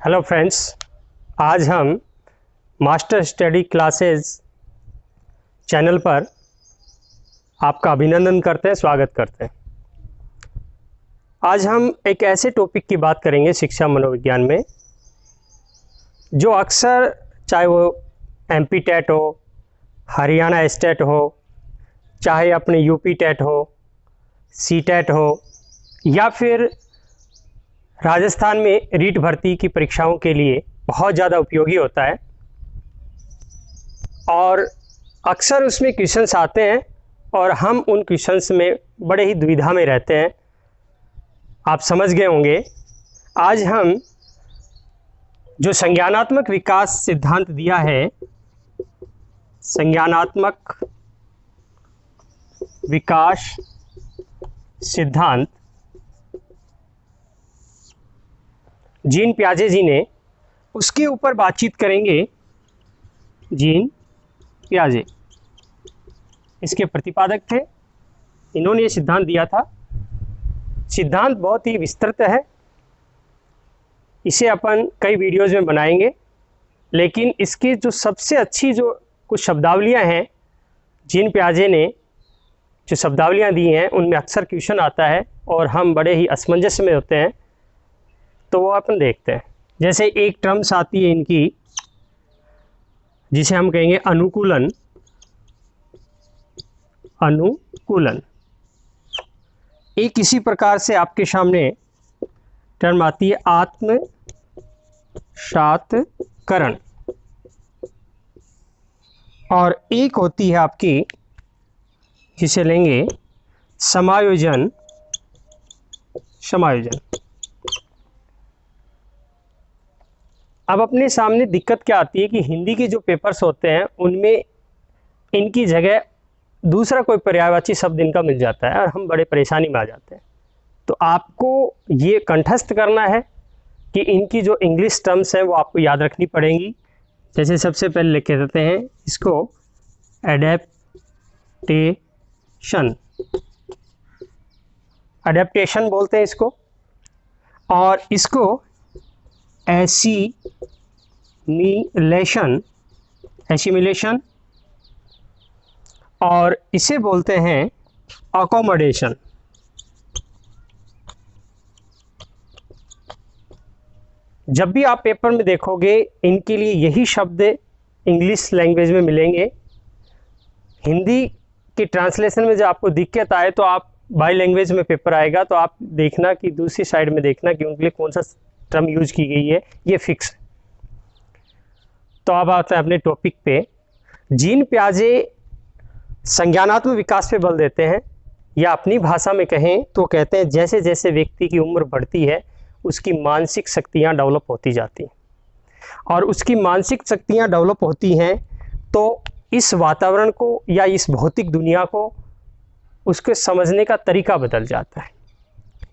Hello friends, आज हम master study classes channel पर आपका अभिनंदन करते हैं, स्वागत करते हैं। आज हम एक ऐसे टॉपिक की बात करेंगे शिक्षा मनोविज्ञान में जो अक्सर, चाहे वो एमपी टेट हो, हरियाणा स्टेट हो, चाहे अपने यूपी टेट हो, सी टेट हो, या फिर राजस्थान में रीट भर्ती की परीक्षाओं के लिए बहुत ज़्यादा उपयोगी होता है और अक्सर उसमें क्वेश्चंस आते हैं और हम उन क्वेश्चंस में बड़े ही दुविधा में रहते हैं। आप समझ गए होंगे, आज हम जो संज्ञानात्मक विकास सिद्धांत दिया है, संज्ञानात्मक विकास सिद्धांत जीन पियाजे जी ने, उसके ऊपर बातचीत करेंगे। जीन पियाजे इसके प्रतिपादक थे, इन्होंने ये सिद्धांत दिया था। सिद्धांत बहुत ही विस्तृत है, इसे अपन कई वीडियोज़ में बनाएंगे, लेकिन इसकी जो सबसे अच्छी जो कुछ शब्दावलियाँ हैं, जीन पियाजे ने जो शब्दावलियाँ दी हैं उनमें अक्सर क्वेश्चन आता है और हम बड़े ही असमंजस में होते हैं, तो वो अपन देखते हैं। जैसे एक टर्म्स आती है इनकी, जिसे हम कहेंगे अनुकूलन। अनुकूलन एक इसी प्रकार से आपके सामने टर्म आती है आत्मसातकरण, और एक होती है आपकी जिसे लेंगे समायोजन। समायोजन। अब अपने सामने दिक्कत क्या आती है कि हिंदी के जो पेपर्स होते हैं उनमें इनकी जगह दूसरा कोई पर्यायवाची शब्द इनका मिल जाता है और हम बड़े परेशानी में आ जाते हैं। तो आपको ये कंठस्थ करना है कि इनकी जो इंग्लिश टर्म्स हैं वो आपको याद रखनी पड़ेंगी। जैसे सबसे पहले लिख देते हैं इसको एडेप्टेशन। एडेप्टेशन बोलते हैं इसको, और इसको एसिमिलेशन, एसिमिलेशन, और इसे बोलते हैं अकोमोडेशन। जब भी आप पेपर में देखोगे इनके लिए यही शब्द इंग्लिश लैंग्वेज में मिलेंगे। हिंदी की ट्रांसलेशन में जब आपको दिक्कत आए तो आप बाई लैंग्वेज में पेपर आएगा तो आप देखना कि दूसरी साइड में देखना कि उनके लिए कौन सा टर्म यूज की गई है, ये फिक्स है। तो अब आते हैं अपने टॉपिक पे। जीन पियाजे संज्ञानात्मक विकास पे बल देते हैं, या अपनी भाषा में कहें तो कहते हैं जैसे जैसे व्यक्ति की उम्र बढ़ती है उसकी मानसिक शक्तियाँ डेवलप होती जाती हैं, और उसकी मानसिक शक्तियाँ डेवलप होती हैं तो इस वातावरण को या इस भौतिक दुनिया को उसके समझने का तरीका बदल जाता है।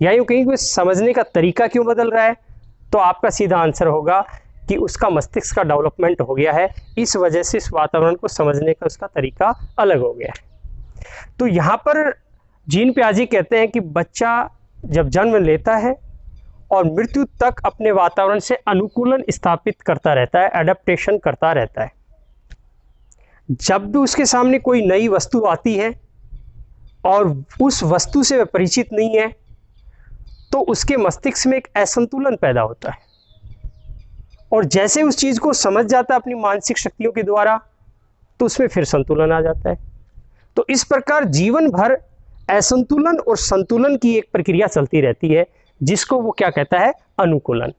या यूँ कहीं कि समझने का तरीका क्यों बदल रहा है, तो आपका सीधा आंसर होगा कि उसका मस्तिष्क का डेवलपमेंट हो गया है, इस वजह से इस वातावरण को समझने का उसका तरीका अलग हो गया है। तो यहाँ पर जीन पियाजे कहते हैं कि बच्चा जब जन्म लेता है और मृत्यु तक अपने वातावरण से अनुकूलन स्थापित करता रहता है, एडेप्टेशन करता रहता है। जब भी उसके सामने कोई नई वस्तु आती है और उस वस्तु से वह परिचित नहीं है तो उसके मस्तिष्क में एक असंतुलन पैदा होता है, और जैसे उस चीज़ को समझ जाता है अपनी मानसिक शक्तियों के द्वारा तो उसमें फिर संतुलन आ जाता है। तो इस प्रकार जीवन भर असंतुलन और संतुलन की एक प्रक्रिया चलती रहती है, जिसको वो क्या कहता है, अनुकूलन।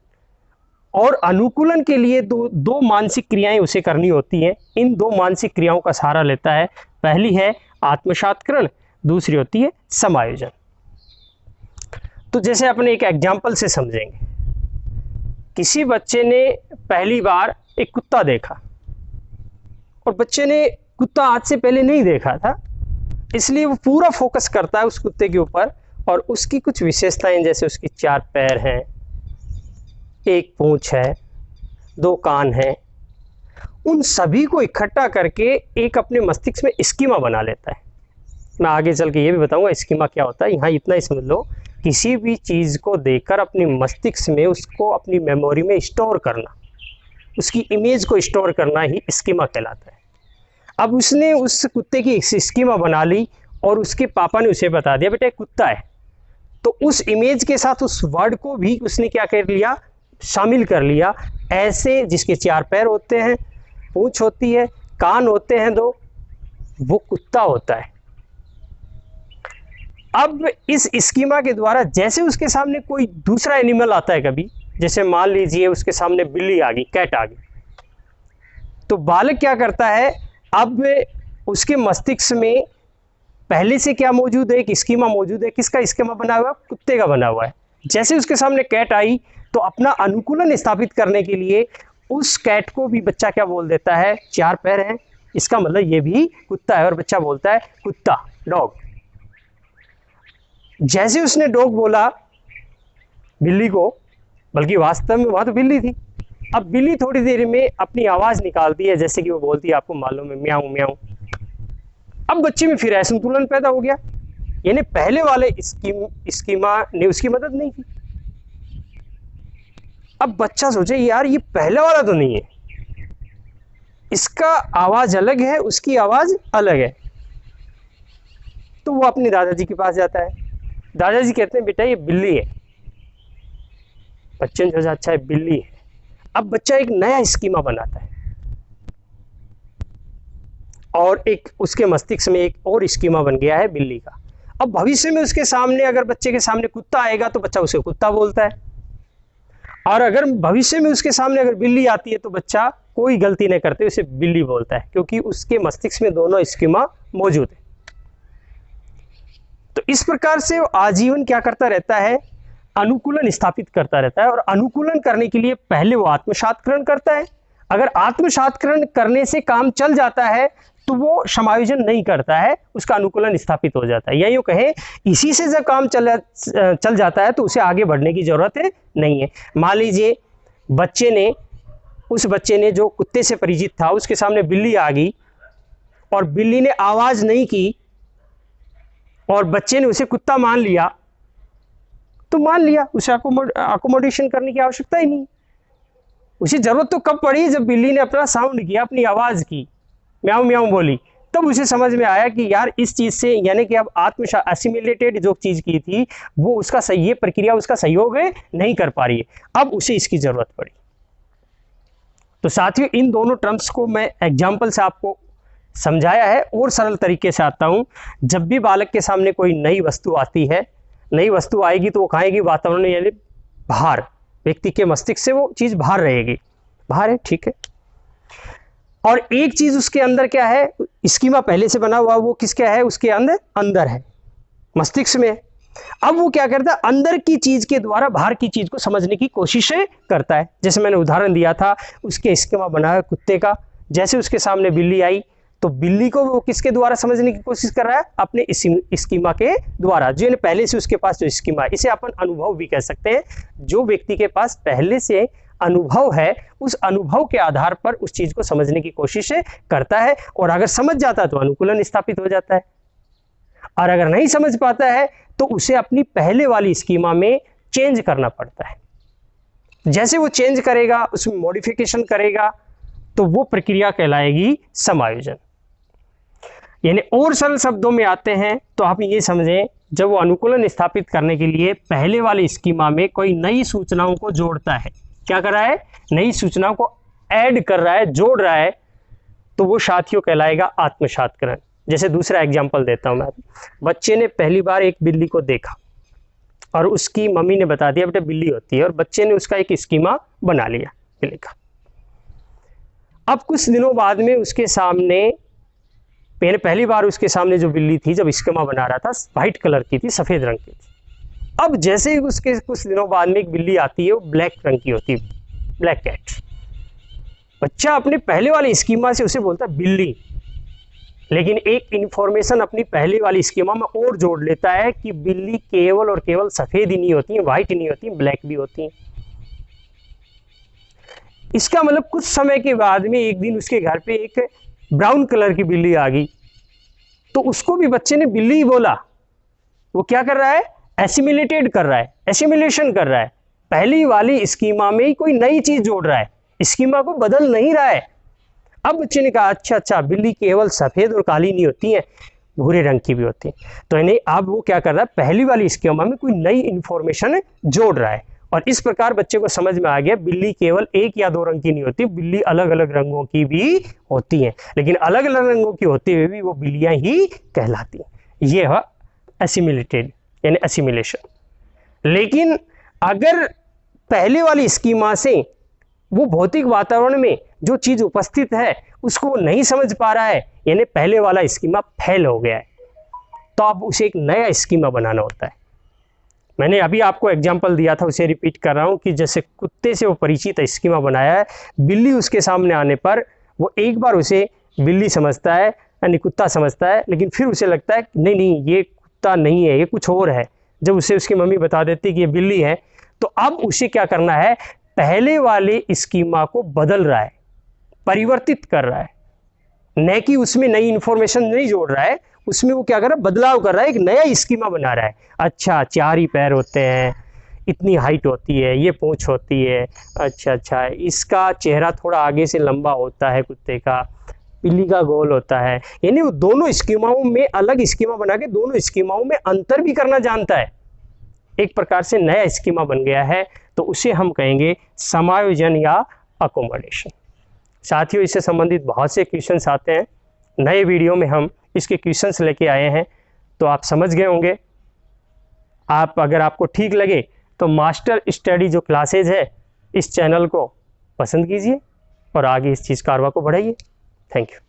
और अनुकूलन के लिए दो मानसिक क्रियाएं उसे करनी होती हैं। इन दो मानसिक क्रियाओं का सहारा लेता है। पहली है आत्मसातकरण, दूसरी होती है समायोजन। तो जैसे अपने एक एग्जाम्पल से समझेंगे। किसी बच्चे ने पहली बार एक कुत्ता देखा, और बच्चे ने कुत्ता आज से पहले नहीं देखा था, इसलिए वो पूरा फोकस करता है उस कुत्ते के ऊपर, और उसकी कुछ विशेषताएं, जैसे उसकी 4 पैर हैं, 1 पूंछ है, 2 कान हैं, उन सभी को इकट्ठा करके एक अपने मस्तिष्क में स्कीमा बना लेता है। मैं आगे चल के ये भी बताऊंगा स्कीमा क्या होता है, यहाँ इतना ही समझ लो किसी भी चीज़ को देखकर अपनी मस्तिष्क में उसको अपनी मेमोरी में स्टोर करना, उसकी इमेज को स्टोर करना ही स्कीमा कहलाता है। अब उसने उस कुत्ते की स्कीमा बना ली और उसके पापा ने उसे बता दिया बेटा एक कुत्ता है, तो उस इमेज के साथ उस वर्ड को भी उसने क्या कर लिया, शामिल कर लिया। ऐसे जिसके 4 पैर होते हैं, पूंछ होती है, कान होते हैं 2, वो कुत्ता होता है। अब इस स्कीमा के द्वारा जैसे उसके सामने कोई दूसरा एनिमल आता है कभी, जैसे मान लीजिए उसके सामने बिल्ली आ गई, कैट आ गई, तो बालक क्या करता है, अब उसके मस्तिष्क में पहले से क्या मौजूद है, एक स्कीमा मौजूद है। किसका स्कीमा बना हुआ है, कुत्ते का बना हुआ है। जैसे उसके सामने कैट आई तो अपना अनुकूलन स्थापित करने के लिए उस कैट को भी बच्चा क्या बोल देता है, 4 पैर हैं, इसका मतलब ये भी कुत्ता है, और बच्चा बोलता है कुत्ता, डॉग। जैसे उसने डॉग बोला बिल्ली को, बल्कि वास्तव में वहां तो बिल्ली थी, अब बिल्ली थोड़ी देर में अपनी आवाज निकालती है, जैसे कि वो बोलती है, आपको मालूम है, म्याऊं म्याऊं। अब बच्चे में फिर असंतुलन पैदा हो गया, यानी पहले वाले स्कीमा ने उसकी मदद नहीं की। अब बच्चा सोचे यार ये पहले वाला तो नहीं है, इसका आवाज अलग है, उसकी आवाज अलग है। तो वो अपने दादाजी के पास जाता है। दादाजी कहते हैं बेटा ये बिल्ली है। बच्चे ने सोचा अच्छा है बिल्ली है। अब बच्चा एक नया स्कीमा बनाता है और एक उसके मस्तिष्क में एक और स्कीमा बन गया है बिल्ली का। अब भविष्य में उसके सामने अगर बच्चे के सामने कुत्ता आएगा तो बच्चा उसे कुत्ता बोलता है, और अगर भविष्य में उसके सामने अगर बिल्ली आती है तो बच्चा कोई गलती नहीं करते उसे बिल्ली बोलता है, क्योंकि उसके मस्तिष्क में दोनों स्कीमा मौजूद है। तो इस प्रकार से वो आजीवन क्या करता रहता है, अनुकूलन स्थापित करता रहता है। और अनुकूलन करने के लिए पहले वो आत्मसात्करण करता है। अगर आत्मसात्करण करने से काम चल जाता है तो वो समायोजन नहीं करता है, उसका अनुकूलन स्थापित हो जाता है। या यूँ कहें इसी से जब काम चल जाता है तो उसे आगे बढ़ने की जरूरत नहीं है। मान लीजिए उस बच्चे ने जो कुत्ते से परिचित था, उसके सामने बिल्ली आ गई और बिल्ली ने आवाज नहीं की और बच्चे ने उसे कुत्ता मान लिया, तो मान लिया, उसे अकोमोडेशन करने की आवश्यकता ही नहीं। उसे जरूरत तो कब पड़ी, जब बिल्ली ने अपना साउंड किया, अपनी आवाज की, म्याऊं म्याऊं बोली, तब उसे समझ में आया कि यार इस चीज से, यानी कि अब एसिमिलेटेड जो चीज की थी वो उसका सही है, प्रक्रिया उसका सहयोग नहीं कर पा रही है, अब उसे इसकी जरूरत पड़ी। तो साथियों इन दोनों टर्म्स को मैं एग्जाम्पल से आपको समझाया है और सरल तरीके से आता हूं। जब भी बालक के सामने कोई नई वस्तु आती है, नई वस्तु आएगी तो वो कहेगी वातावरण यानी बाहर, व्यक्ति के मस्तिष्क से वो चीज बाहर रहेगी, बाहर है, ठीक है। और एक चीज उसके अंदर क्या है, स्कीमा पहले से बना हुआ, वो किसका है, उसके अंदर है, मस्तिष्क में। अब वो क्या करता है, अंदर की चीज के द्वारा बाहर की चीज को समझने की कोशिश करता है। जैसे मैंने उदाहरण दिया था, उसके स्कीमा बना है कुत्ते का, जैसे उसके सामने बिल्ली आई तो बिल्ली को वो किसके द्वारा समझने की कोशिश कर रहा है, अपने स्कीमा के द्वारा, जो पहले से उसके पास जो स्कीमा है, इसे अपन अनुभव भी कह सकते हैं। जो व्यक्ति के पास पहले से अनुभव है, उस अनुभव के आधार पर उस चीज को समझने की कोशिश करता है, और अगर समझ जाता है तो अनुकूलन स्थापित हो जाता है, और अगर नहीं समझ पाता है तो उसे अपनी पहले वाली स्कीमा में चेंज करना पड़ता है। जैसे वो चेंज करेगा, उसमें मॉडिफिकेशन करेगा, तो वो प्रक्रिया कहलाएगी समायोजन। यानी और सरल शब्दों में आते हैं तो आप ये समझें, जब वो अनुकूलन स्थापित करने के लिए पहले वाले स्कीमा में कोई नई सूचनाओं को जोड़ता है, क्या कर रहा है, नई सूचनाओं को ऐड कर रहा है, जोड़ रहा है, तो वो साथियों कहलाएगा आत्मसात्करण। जैसे दूसरा एग्जांपल देता हूं मैं। बच्चे ने पहली बार एक बिल्ली को देखा और उसकी मम्मी ने बता दिया बेटा बिल्ली होती है, और बच्चे ने उसका एक स्कीमा बना लिया बिल्ली का। अब कुछ दिनों बाद में उसके सामने, पहली बार उसके सामने जो बिल्ली थी, जब स्कीमा बना रहा था, व्हाइट कलर की थी, सफेद रंग की थी। अब जैसे ही उसके कुछ दिनों बाद में एक बिल्ली आती है, वो ब्लैक रंग की होती है, ब्लैक कैट। बच्चा अपने पहले वाली स्कीमा से उसे बोलता है बिल्ली, लेकिन एक इंफॉर्मेशन अपनी पहले वाली स्कीमा में और जोड़ लेता है कि बिल्ली केवल और केवल सफेद ही नहीं होती है, व्हाइट ही नहीं होती, ब्लैक भी होती है। इसका मतलब कुछ समय के बाद में एक दिन उसके घर पे एक ब्राउन कलर की बिल्ली आ गई, तो उसको भी बच्चे ने बिल्ली ही बोला। वो क्या कर रहा है, एसिमिलेटेड कर रहा है, एसिमिलेशन कर रहा है, पहली वाली स्कीमा में ही कोई नई चीज जोड़ रहा है, स्कीमा को बदल नहीं रहा है। अब बच्चे ने कहा अच्छा अच्छा, बिल्ली केवल सफेद और काली नहीं होती है, भूरे रंग की भी होती है। तो यानी अब वो क्या कर रहा है, पहली वाली स्कीमा में कोई नई इंफॉर्मेशन जोड़ रहा है। और इस प्रकार बच्चे को समझ में आ गया बिल्ली केवल एक या दो रंग की नहीं होती, बिल्ली अलग अलग रंगों की भी होती हैं, लेकिन अलग अलग रंगों की होते हुए भी वो बिल्लियां ही कहलाती हैं। ये है एसिमिलेटेड यानी एसिमिलेशन। लेकिन अगर पहले वाली स्कीमा से वो भौतिक वातावरण में जो चीज उपस्थित है उसको वो नहीं समझ पा रहा है, यानी पहले वाला स्कीमा फेल हो गया है, तो अब उसे एक नया स्कीमा बनाना होता है। मैंने अभी आपको एग्जांपल दिया था, उसे रिपीट कर रहा हूं कि जैसे कुत्ते से वो परिचित स्कीमा बनाया है, बिल्ली उसके सामने आने पर वो एक बार उसे बिल्ली समझता है यानी कुत्ता समझता है, लेकिन फिर उसे लगता है नहीं नहीं ये कुत्ता नहीं है, ये कुछ और है। जब उसे उसकी मम्मी बता देती कि ये बिल्ली है, तो अब उसे क्या करना है, पहले वाले स्कीमा को बदल रहा है, परिवर्तित कर रहा है, न कि उसमें नई इंफॉर्मेशन नहीं जोड़ रहा है, उसमें वो क्या कर रहा है, बदलाव कर रहा है, एक नया स्कीमा बना रहा है। अच्छा, चार ही पैर होते हैं, इतनी हाइट होती है, ये पूंछ होती है, अच्छा अच्छा इसका चेहरा थोड़ा आगे से लंबा होता है कुत्ते का, बिल्ली का गोल होता है। यानी वो दोनों स्कीमाओं में अलग स्कीमा बना के दोनों स्कीमाओं में अंतर भी करना जानता है, एक प्रकार से नया स्कीमा बन गया है। तो उसे हम कहेंगे समायोजन या अकोमोडेशन। साथियों, इससे संबंधित बहुत से क्वेश्चंस आते हैं, नए वीडियो में हम इसके क्वेश्चंस लेके आए हैं, तो आप समझ गए होंगे। आप अगर आपको ठीक लगे तो मास्टर स्टडी जो क्लासेज है इस चैनल को पसंद कीजिए और आगे इस चीज़ कारवा को बढ़ाइए। Thank you.